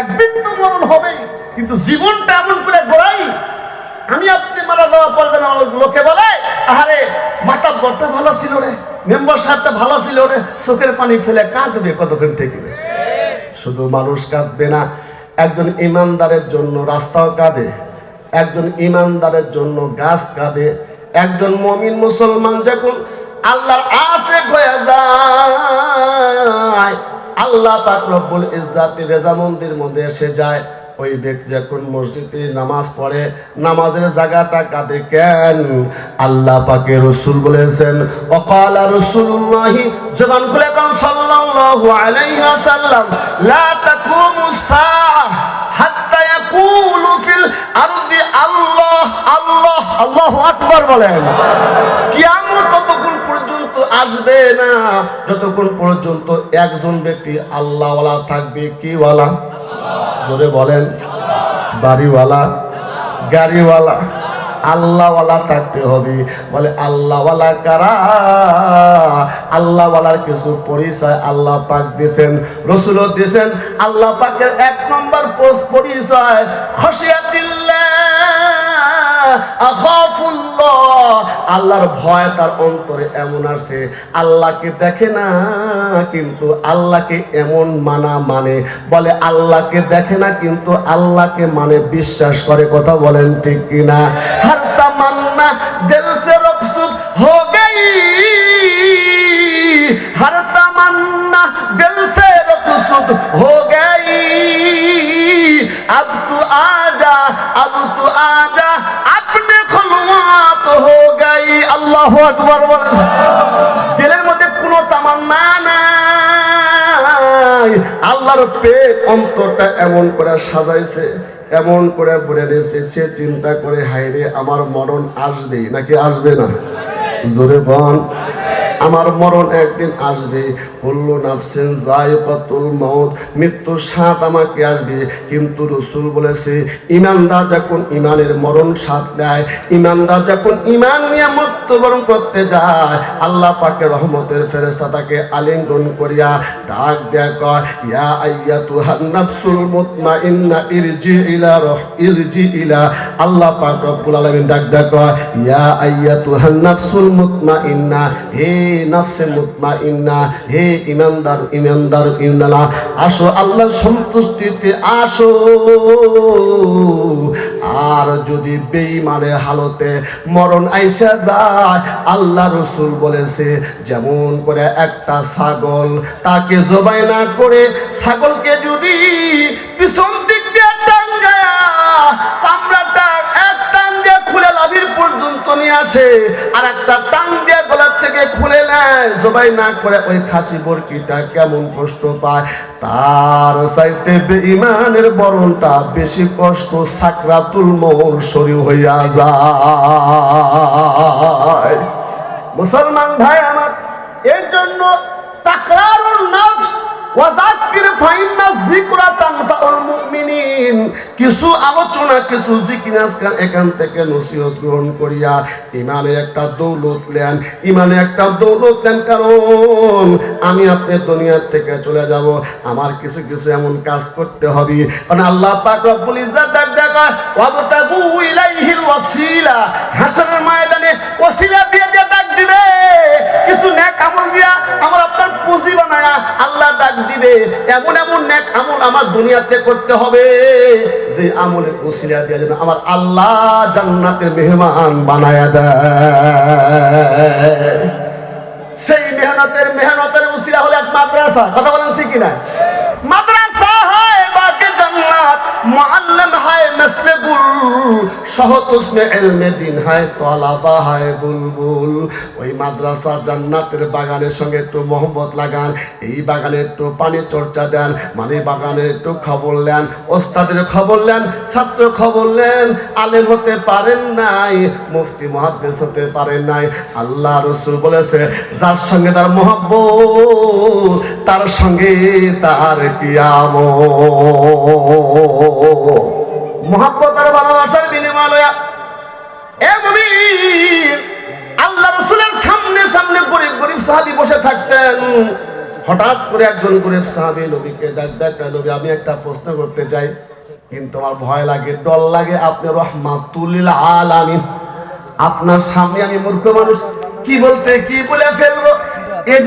একদিন তো মরণ হবেই, কিন্তু জীবনটা এমন করে গড়াই আমি আপনি মারা যাওয়া পড়বেন। লোকে বলে আহারে মাতাব্বরটা ভালো ছিল রে, মেম্বার সাহেবটা ভালো ছিল রে, চোখের পানি ফেলে কাঁদবে কতক্ষণ থেকে। শুধু মানুষ কাঁদবে না, একজন ইমানদারের জন্য রাস্তাও কাঁদে, একজন ইমানদারের জন্য গাছ কাঁদে। একজন মুমিন মুসলমান যখন আল্লাহর আশিক হয়ে যায়, আল্লাহ পাক রব্বুল ইজ্জাতের রেজামন্দির মধ্যে এসে যায়, ওই ব্যক্তি যখন মসজিদে নামাজ পড়ে, নামাজের জায়গাটা কাঁদে কেন? আল্লাহ পাকের রাসূল বলেছেন, ওয়াকালা রাসূলুল্লাহি, জবান খুলে কোন সাল্লাল্লাহু আলাইহি ওয়াসাল্লাম, লা তাকুমুস সাআহ হাত্তা ইয়াকুলু ফিল আরদি আল্লাহ আল্লাহ, আল্লাহু আকবার বলেন। কিয়ামত ততক্ষণ পর্যন্ত আসবে না যতক্ষণ পর্যন্ত একজন ব্যক্তি আল্লাহওয়ালা থাকবে। কি ওয়ালা? জোরে বলেন। বাড়িওয়ালা, গাড়িওয়ালা, আল্লাহওয়ালা থাকতে হবে। বলে আল্লাহওয়ালা কারা? আল্লাহওয়ালার কিছু পরিচয় আল্লাহ পাক দিয়েছেন, রাসূলও দিয়েছেন। আল্লাহ পাকের এক নম্বর পরিচয় খশিয়াতিল্লাহ, আখাফুল্লাহ। আল্লাহর ভয় তার অন্তরে এমন আছে, আল্লাহকে দেখে না কিন্তু আল্লাহকে এমন মানে। বলে আল্লাহকে দেখে না কিন্তু আল্লাহকে মানে, বিশ্বাস করে। কথা বলেন ঠিক কিনা? হর তামান্না দিল সে রকসুদ হো গই, হর তামান্না দিল সে রকসুদ হো গই, अब तू आजा, अब तू आजा, अपने खुलवात हो गई। আল্লাহু আকবার বলেন। দিলের মধ্যে কোনো তামান্না নাই, আল্লাহর পেট অন্তরটা এমন করে সাজাইছে, এমন করে ভরে নিয়েছে, সে চিন্তা করে হায়রে আমার মরণ আসবে নাকি আসবে না? জোরে বল, আমার মরণ একদিন আসবে। কুল্লু নাফসিন যায়িকাতুল মাউত, মৃত্যুর স্বাদ আমাকে আসবে। কিন্তু রাসূল বলেছে ঈমানদার যখন ঈমানের মরণ স্বাদ নেয়, ঈমানদার যখন ঈমান নিয়ে মৃত্যুবরণ করতে যায়, আল্লাহ পাকের রহমতের ফেরেশতা তাকে আলিঙ্গন করিয়া ডাক দেয়া কয়, ইয়া আইয়াতুহান নাফসুল মুতমাইন্না ইরজি ইলা। আল্লাহ পাক রব্বুল আলামিন ডাক দেয়া কয়, ইয়া আইয়াতুহান নাফসুল মুতমাইন্না, হে নফসে মুতমাইন্না, হে ইমানদার ইমানদার ইমানদার, আসো আল্লাহর সন্তুষ্টিতে আসো। আর যদি বেঈমানের হালতে মরণ আইসা যায়, আল্লাহ রাসূল বলেছে যেমন করে একটা ছাগল তাকে জবাই না করে, ছাগলকে যদি পিছন দিক দিয়ে টাঙ্গায়া চামড়াটা এক টান দিয়ে খুলে লাভির পর্যন্ত নিয়ে আসে, আর একটা টান দিয়ে গলা থেকে খুলে নেয়, জবাই না করে, ওই খাসি বরকিটা কেমন কষ্ট পায়, তার চাইতে বেঈমানের মরণটা বেশি কষ্ট, সাকরাতুল মউত শুরু হইয়া যায়। মুসলমান ভাই আমার, এই জন্য তাকরারুন নফস ওয়া যাক্কির ফাইন্না যিকরা তানফাউল মুমিনিন, কিছু আলোচনা, কিছু জিকির আজকাল এখান থেকে নসিহত গ্রহণ করিয়া ইমানের একটা দৌলত নেন, ইমানের একটা দৌলত নেন। কারণ আমি আপনার দুনিয়া থেকে চলে যাব, আমার কিছু কিছু এমন কাজ করতে হবে। কারণ আল্লাহ পাক রব্বুল ইজ্জত ডাক দেয়, ওয়াবতাগু ইলাইহিল ওয়াসিলা, হাসরের ময়দানে ওসিলা দিয়ে দিয়ে ডাক দিবে, কিছু নেক আমল দিয়া আমার আপনার পুঁজি বানায়া আল্লাহ ডাক দিবে। এমন এমন নেক আমল আমার দুনিয়াতে করতে হবে যে আমলের ওসিলা দিয়ে যেন আমার আল্লাহ জান্নাতের মেহমান বানায়া দেয়। সেই মেহনতের ওসিলা হলো এক মাদ্রাসা। কথা বলেন ঠিক কিনা? মাদ্রাসা হয় বাকে জান্নাত, মুআল্লিম হয় মিসলে গুল, শহত উসমে ইলমে দিন হয় তলাবা হয় বুলবুল। ওই মাদ্রাসা জান্নাতের বাগানের সঙ্গে একটু মোহব্বত লাগান, এই বাগানে একটু পানি চর্চা দেন, মানে বাগানের একটু খবর নেন, ওস্তাদের খবর নেন, ছাত্র খবর নেন। আলেম হতে পারেন নাই, মুফতি মুহাদ্দিস হতে পারেন নাই, আল্লাহ রাসূল বলেছে যার সঙ্গে তার মোহব্বত তার সঙ্গে তার কিয়ামত। মোহব্বত আর ভালোবাসার বিনিময় লয়া এ মুমিন, আল্লাহ রাসূলের সামনে সামনে গরিব গরিব সাহাবী বসে থাকতেন। হঠাৎ করে একজন করে সাহাবী নবীকে ডাকটা নবী আমি একটা প্রশ্ন করতে চাই, কিন্তু আমার ভয় লাগে, ডর লাগে, আপনি রহমাতুল লিল আলামিন, আপনার সামনে আমি মূর্খ মানুষ কি বলে ফেলবো। এই